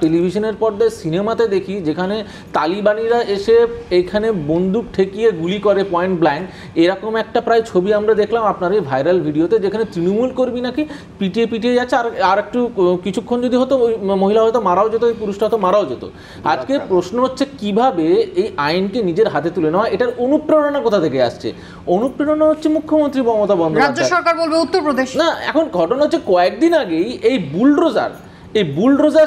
টেলিভিশনের পর্দায় সিনেমাতে দেখি যেখানে তালিবানিরা এসে এখানে বন্দুক ঠেকিয়ে গুলি করে পয়েন্ট ব্ল্যাঙ্ক, এরকম একটা প্রায় ছবি আমরা দেখলাম আপনার এই ভাইরাল ভিডিওতে, যেখানে তৃণমূল কর্মী নাকি পিটিয়ে পিটিয়ে যাচ্ছে। আর একটু কিছুক্ষণ যদি হতো ওই মহিলা হয়তো মারাও যেত, ওই পুরুষটা হয়তো মারাও যেত। আজকে প্রশ্ন হচ্ছে কিভাবে এই আইনকে নিজের হাতে তুলে নেওয়া, এটার অনুপ্রেরণা কোথা থেকে আসছে? অনুপ্রেরণা হচ্ছে মুখ্যমন্ত্রী মমতা বন্দ্যোপাধ্যায়, রাজ্য সরকার বলবে উত্তরপ্রদেশ না। এখন ঘটনা হচ্ছে কয়েকদিন আগেই এই বুলডোজার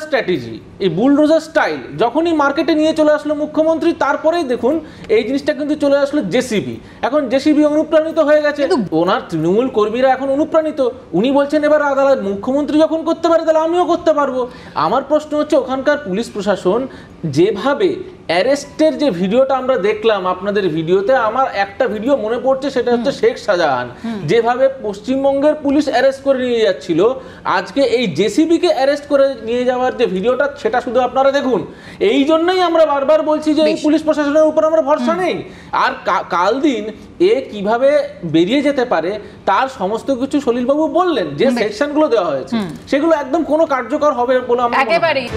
স্ট্র্যাটেজি, এই বুলডোজার স্টাইল যখনই মার্কেটে নিয়ে চলে আসলো মুখ্যমন্ত্রী, তারপরেই দেখুন এই জিনিসটা কিন্তু চলে আসলো জেসিবি। এখন জেসিবি অনুপ্রাণিত হয়ে গেছে, ওনার তৃণমূল কর্মীরা এখন অনুপ্রাণিত। উনি বলছেন এবার আদালত, মুখ্যমন্ত্রী যখন করতে পারে তাহলে আমিও করতে পারবো। আমার প্রশ্ন হচ্ছে ওখানকার পুলিশ প্রশাসন যেভাবে অ্যারেস্টের যে ভিডিওটা আমরা দেখলাম আপনাদের ভিডিওতে, আমার একটা ভিডিও মনে পড়ছে, সেটা হচ্ছে শেখ শাহজাহান যেভাবে পশ্চিমবঙ্গের পুলিশ অ্যারেস্ট করে নিয়ে যাচ্ছিল, আজকে এই জেসিবিকে অ্যারেস্ট করে নিয়ে যাওয়ার যে ভিডিওটা, সেটা শুধু আপনারা দেখুন। এই জন্যই আমরা বারবার বলছি যে এই পুলিশ প্রশাসনের উপর আমরা ভরসা নেই। আর কাল দিন এ কিভাবে বেরিয়ে যেতে পারে তার সমস্ত কিছু সলিলবাবু বললেন, যে সেকশনগুলো দেওয়া হয়েছে সেগুলো একদম কোনো কার্যকর হবে বলে আমরা একেবারেই